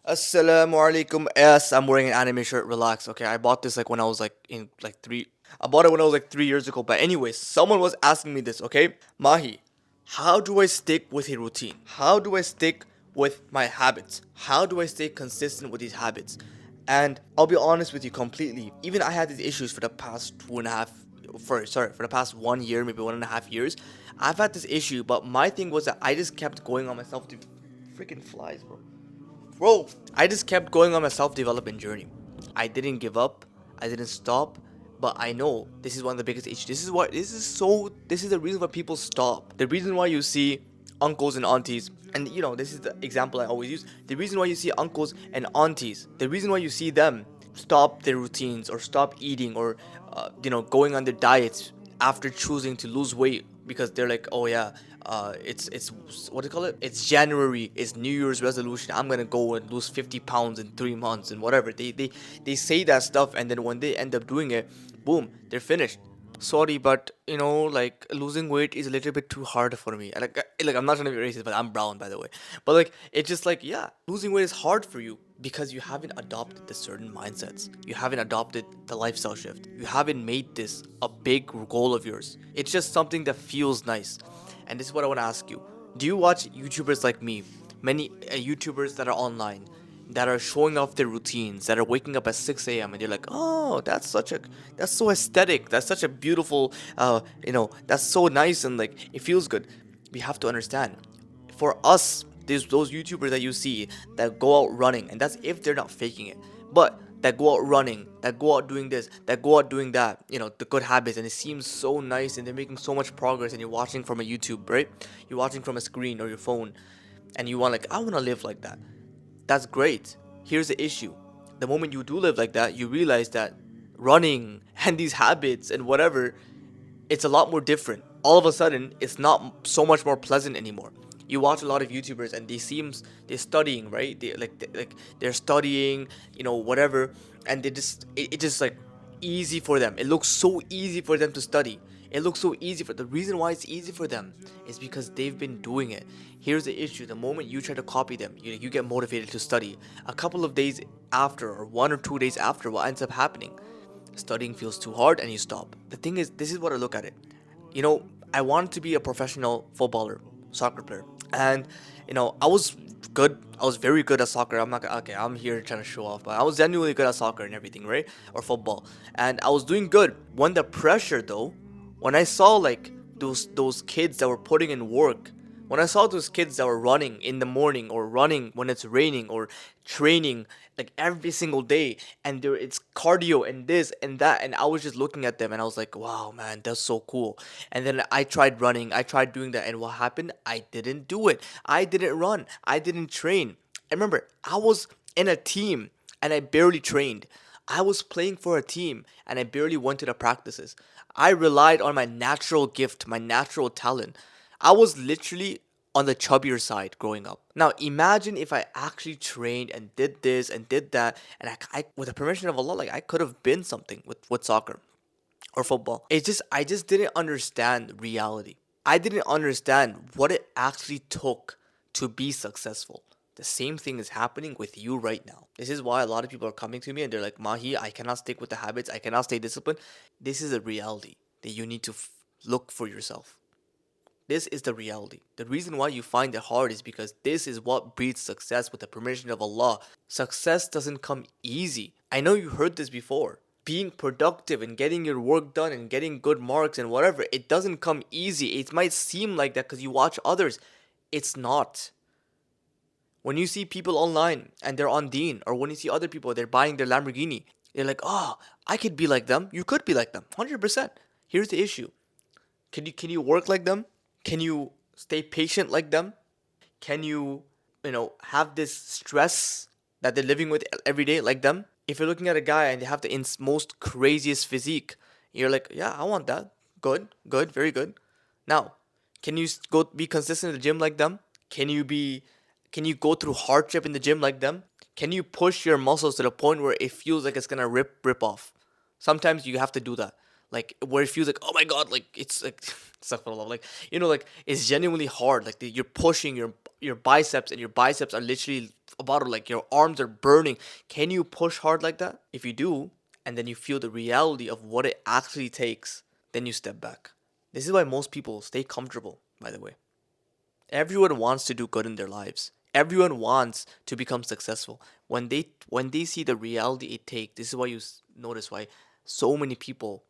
Assalamu alaikum. Yes, I'm wearing an anime shirt. Relax. Okay, I bought this like when I was like in like three. I bought it when I was like 3 years ago. But anyways, someone was asking me this. Okay, Mahi, how do I stick with a routine? How do I stick with my habits? How do I stay consistent with these habits? And I'll be honest with you completely. Even I had these issues for the past two and a half. For the past 1 year, maybe 1.5 years. I've had this issue, but my thing was that I just kept going on myself to freaking flies, bro. Bro, I just kept going on my self-development journey. I didn't give up. I didn't stop. But I know this is one of the biggest issues. This is the reason why people stop. The reason why you see uncles and aunties, and this is the example I always use. The reason why you see uncles and aunties, the reason why you see them stop their routines or stop eating or going on their diets after choosing to lose weight because they're like, oh yeah, it's what do you call it? It's January. It's New Year's resolution. I'm gonna go and lose 50 pounds in 3 months and whatever. They say that stuff, and then when they end up doing it, boom, they're finished. Sorry, but like losing weight is a little bit too hard for me. Like I'm not trying to be racist, but I'm brown by the way. But like it's just like, yeah, losing weight is hard for you because you haven't adopted the certain mindsets. You haven't adopted the lifestyle shift. You haven't made this a big goal of yours. It's just something that feels nice. And this is what I want to ask you. Do you watch YouTubers like me? Many YouTubers that are online that are showing off their routines, that are waking up at 6 a.m. and they're like, oh, that's so aesthetic. That's such a beautiful, that's so nice and like it feels good. We have to understand. For us, there's those YouTubers that you see that go out running, and that's if they're not faking it. But that go out running, that go out doing this, that go out doing that, the good habits, and it seems so nice and they're making so much progress, and you're watching from a YouTube, right? You're watching from a screen or your phone, and you want, like, I want to live like that. That's great. Here's the issue. The moment you do live like that, you realize that running and these habits and whatever, it's a lot more different. All of a sudden, it's not so much more pleasant anymore. You watch a lot of YouTubers and they're studying, right? They're studying, whatever, and it just like easy for them. It looks so easy for them to study. It looks so easy for the reason why it's easy for them is because they've been doing it. Here's the issue: the moment you try to copy them, you get motivated to study. A couple of days after, or 1 or 2 days after, what ends up happening? Studying feels too hard and you stop. The thing is, this is what I look at it. You know, I wanted to be a professional footballer, soccer player, and I was good. I was very good at soccer. I'm not okay. I'm here trying to show off, but I was genuinely good at soccer and everything, right? Or football, and I was doing good. When the pressure, though, when I saw like those kids that were putting in work, when I saw those kids that were running in the morning or running when it's raining or training like every single day, and it's cardio and this and that, and I was just looking at them and I was like, wow, man, that's so cool. And then I tried running, I tried doing that, and what happened? I didn't do it. I didn't run. I didn't train. I remember I was in a team and I barely trained. I was playing for a team and I barely went to the practices. I relied on my natural gift, my natural talent. I was literally on the chubbier side growing up. Now imagine if I actually trained and did this and did that, and with the permission of Allah, like I could have been something with soccer or football. I just didn't understand reality. I didn't understand what it actually took to be successful. The same thing is happening with you right now. This is why a lot of people are coming to me and they're like, Mahi, I cannot stick with the habits. I cannot stay disciplined. This is a reality that you need to look for yourself. This is the reality. The reason why you find it hard is because this is what breeds success with the permission of Allah. Success doesn't come easy. I know you heard this before. Being productive and getting your work done and getting good marks and whatever, it doesn't come easy. It might seem like that because you watch others. It's not. When you see people online and they're on Deen, or when you see other people, they're buying their Lamborghini, they're like, oh, I could be like them. You could be like them. 100%. Here's the issue. Can you work like them? Can you stay patient like them? Can you, have this stress that they're living with every day like them? If you're looking at a guy and they have the most craziest physique, you're like, yeah, I want that. Good, good, very good. Now, can you go be consistent in the gym like them? Can you be, can you go through hardship in the gym like them? Can you push your muscles to the point where it feels like it's gonna rip off? Sometimes you have to do that, like where it feels like, oh my god, like it's like stuff like it's genuinely hard, like you're pushing your biceps, and your biceps are literally about to, like, your arms are burning. Can you push hard like that? If you do, and then you feel the reality of what it actually takes, then you step back. This is why most people stay comfortable, by the way. Everyone wants to do good in their lives. Everyone wants to become successful. When they see the reality it takes, this is why you notice why so many people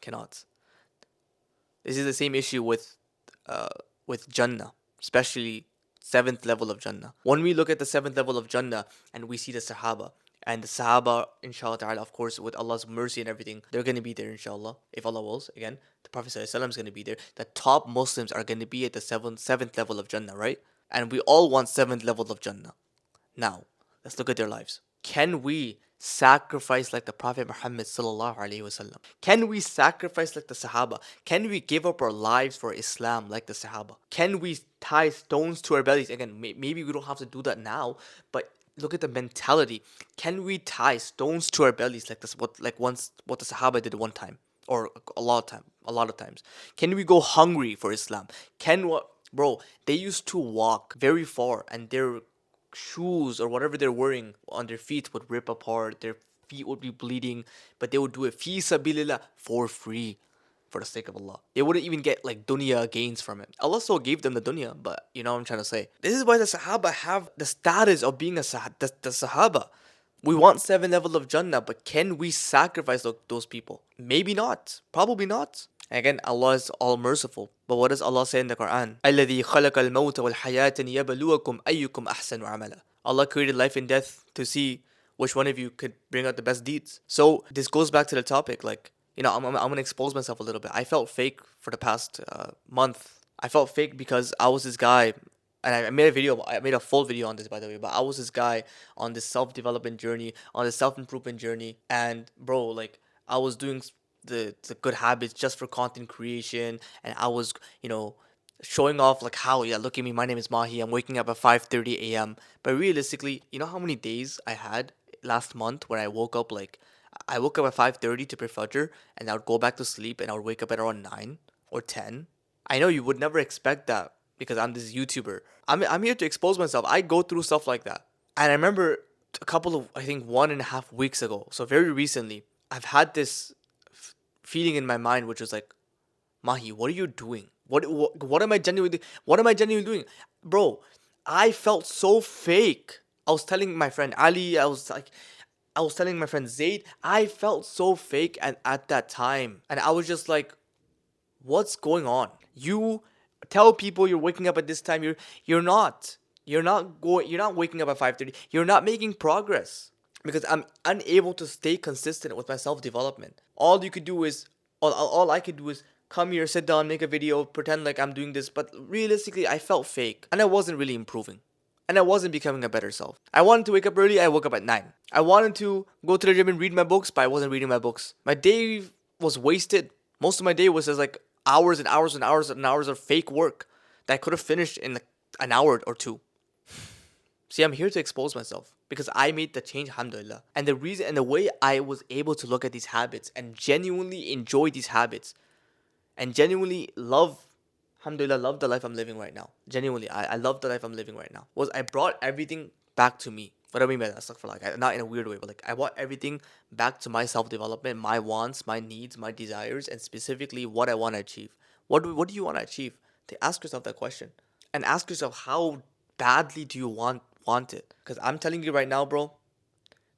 cannot. This is the same issue uh, with Jannah, especially seventh level of Jannah. When we look at the seventh level of Jannah and we see the Sahaba, and the Sahaba, inshallah ta'ala, of course, with Allah's mercy and everything, they're going to be there, inshallah, if Allah wills. Again, the Prophet ﷺ is going to be there. The top Muslims are going to be at the seventh level of Jannah, right? And we all want seventh level of Jannah. Now, let's look at their lives. Can we sacrifice like the Prophet Muhammad sallallahu alaihi wasallam? Can we sacrifice like the Sahaba? Can we give up our lives for Islam like the Sahaba? Can we tie stones to our bellies? Again, maybe we don't have to do that now, but look at the mentality. Can we tie stones to our bellies like this? What the Sahaba did one time, or a lot of times? Can we go hungry for Islam? Can what, bro? They used to walk very far, and their shoes or whatever they're wearing on their feet would rip apart, their feet would be bleeding, but they would do it fi sabilillah for free, for the sake of Allah. They wouldn't even get like dunya gains from it. Allah still gave them the dunya, but you know what I'm trying to say. This is why the Sahaba have the status of being the Sahaba. We want seven level of Jannah, but can we sacrifice those people? Maybe not. Probably not. Again, Allah is all merciful. But what does Allah say in the Quran? الَّذِي خَلَقَ الْمَوْتَ وَالْحَيَاةَ لِيَبْلُوَكُمْ أَيُّكُمْ أَحْسَنُ عَمَلًا. Allah created life and death to see which one of you could bring out the best deeds. So this goes back to the topic. Like, I'm going to expose myself a little bit. I felt fake for the past month. I felt fake because I was this guy, and I made a video. I made a full video on this, by the way. But I was this guy on this self-development journey, on this self-improvement journey, and bro, like, I was doing the good habits just for content creation, and I was, showing off like how, yeah, look at me, my name is Mahi, I'm waking up at 5:30 a.m. But realistically, you know how many days I had last month where I woke up at 5:30 to pray Fajr, and I would go back to sleep, and I would wake up at around 9 or 10. I know you would never expect that because I'm this YouTuber. I'm here to expose myself. I go through stuff like that. And I remember a couple of, I think 1.5 weeks ago, so very recently, I've had this feeling in my mind which was like, Mahi, what are you doing? What am I genuinely doing? Bro, I felt so fake. I was telling my friend Ali, I was telling my friend Zaid, I felt so fake at that time. And I was just like, what's going on? You tell people you're waking up at this time. You're not. You're not waking up at 5:30. You're not making progress because I'm unable to stay consistent with my self-development. All I could do is come here, sit down, make a video, pretend like I'm doing this, but realistically I felt fake and I wasn't really improving. And I wasn't becoming a better self. I wanted to wake up early, I woke up at 9. I wanted to go to the gym and read my books, but I wasn't reading my books. My day was wasted. Most of my day was just like hours and hours and hours and hours of fake work that I could have finished in like an hour or two. See, I'm here to expose myself because I made the change, alhamdulillah. And the reason and the way I was able to look at these habits and genuinely enjoy these habits and genuinely love, alhamdulillah, love the life I'm living right now. Genuinely, I love the life I'm living right now. Was I brought everything back to me. What do I mean by that? Stuff for like, not in a weird way, but like I brought everything back to my self development, my wants, my needs, my desires, and specifically what I want to achieve. What do you want to achieve? To ask yourself that question and ask yourself how badly do you want it? Because I'm telling you right now, bro,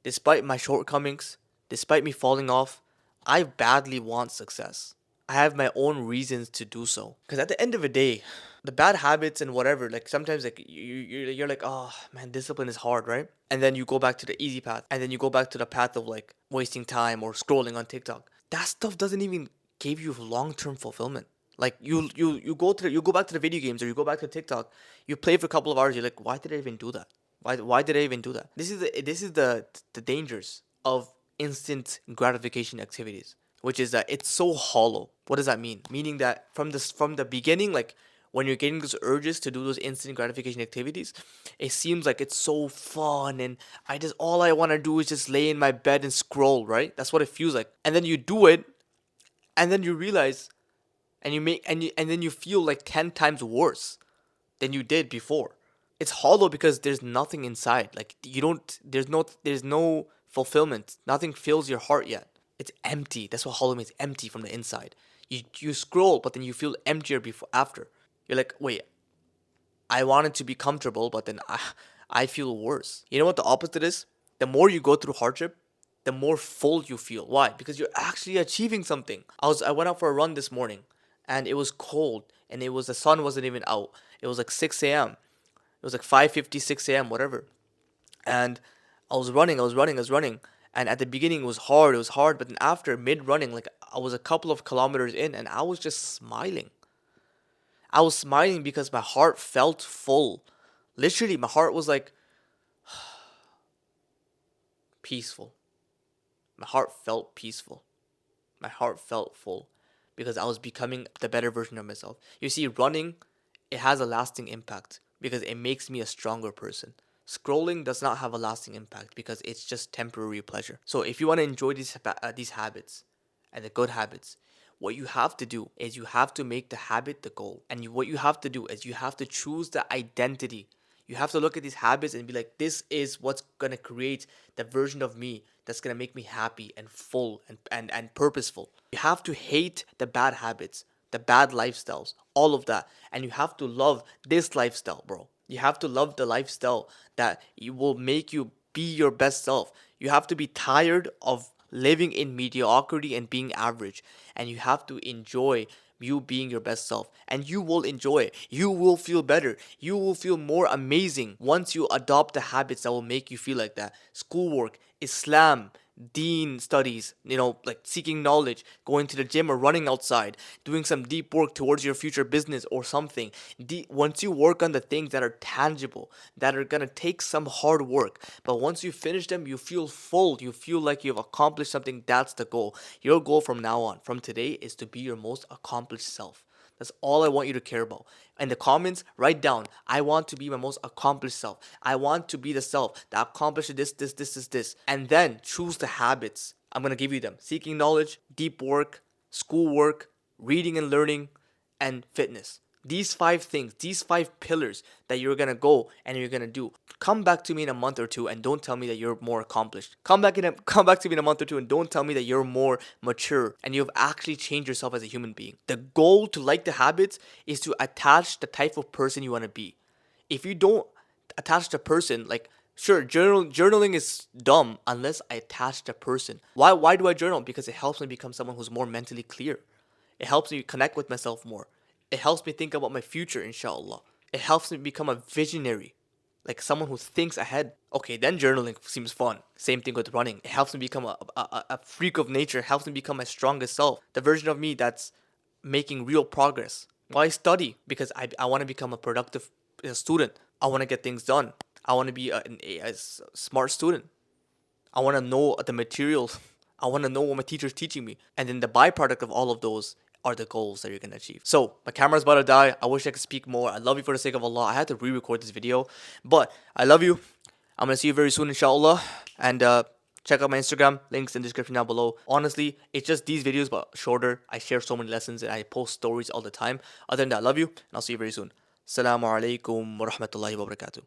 despite my shortcomings, despite me falling off, I badly want success. I have my own reasons to do so. Because at the end of the day, the bad habits and whatever, like sometimes like you're like, oh man, discipline is hard, right? And then you go back to the easy path, and then you go back to the path of like wasting time or scrolling on TikTok. That stuff doesn't even give you long-term fulfillment. Like you go back to the video games or you go back to TikTok, you play for a couple of hours, you're like, why did I even do that? Why did I even do that? This is the dangers of instant gratification activities, which is that it's so hollow. What does that mean? Meaning that from the beginning, like when you're getting those urges to do those instant gratification activities, it seems like it's so fun and all I want to do is just lay in my bed and scroll, right? That's what it feels like. And then you do it, and then you realize, and then you feel like 10 times worse than you did before. It's hollow because there's nothing inside. Like you don't there's no fulfillment. Nothing fills your heart yet. It's empty. That's what hollow means, empty from the inside. You scroll, but then you feel emptier before after. You're like, wait, I wanted to be comfortable, but then I feel worse. You know what the opposite is? The more you go through hardship, the more full you feel. Why? Because you're actually achieving something. I went out for a run this morning, and it was cold, and the sun wasn't even out. It was like 6 a.m. It was like 5:50, 6 a.m. whatever. And I was running. And at the beginning it was hard, but then after mid running, like I was a couple of kilometers in and I was just smiling. I was smiling because my heart felt full. Literally, my heart was like peaceful. My heart felt peaceful. My heart felt full because I was becoming the better version of myself. You see, running, it has a lasting impact because it makes me a stronger person. Scrolling does not have a lasting impact because it's just temporary pleasure. So if you want to enjoy these habits and the good habits, what you have to do is you have to make the habit the goal. And what you have to do is you have to choose the identity. You have to look at these habits and be like, this is what's gonna create the version of me that's gonna make me happy and full and purposeful. You have to hate the bad habits, the bad lifestyles, all of that. And you have to love this lifestyle, bro. You have to love the lifestyle that it will make you be your best self. You have to be tired of living in mediocrity and being average. And you have to enjoy you being your best self. And you will enjoy it. You will feel better. You will feel more amazing once you adopt the habits that will make you feel like that. Schoolwork, Islam, Deen studies, like seeking knowledge, going to the gym or running outside, doing some deep work towards your future business or something. Once you work on the things that are tangible, that are gonna take some hard work, but once you finish them, you feel full. You feel like you've accomplished something. That's the goal. Your goal from now on, from today, is to be your most accomplished self. That's all I want you to care about. In the comments, write down, I want to be my most accomplished self. I want to be the self that accomplishes this. And then choose the habits. I'm going to give you them: seeking knowledge, deep work, schoolwork, reading and learning, and fitness. These five things, these five pillars that you're gonna go and you're gonna do. Come back to me in a month or two and don't tell me that you're more accomplished. Come back to me in a month or two and don't tell me that you're more mature and you've actually changed yourself as a human being. The goal to like the habits is to attach the type of person you want to be. If you don't attach the person, like, sure, journaling is dumb unless I attach the person. Why do I journal? Because it helps me become someone who's more mentally clear. It helps me connect with myself more. It helps me think about my future, inshallah. It helps me become a visionary, like someone who thinks ahead. Okay, then journaling seems fun. Same thing with running. It helps me become a freak of nature. It helps me become my strongest self. The version of me that's making real progress. Why study? Because I want to become a productive student. I want to get things done. I want to be a smart student. I want to know the materials. I want to know what my teacher's teaching me. And then the byproduct of all of those are the goals that you're going to achieve. So, my camera's about to die. I wish I could speak more. I love you for the sake of Allah. I had to re-record this video. But I love you. I'm going to see you very soon, inshallah. And check out my Instagram. Links in the description down below. Honestly, it's just these videos, but shorter. I share so many lessons and I post stories all the time. Other than that, I love you. And I'll see you very soon. Assalamu alaikum wa rahmatullahi wa barakatuh.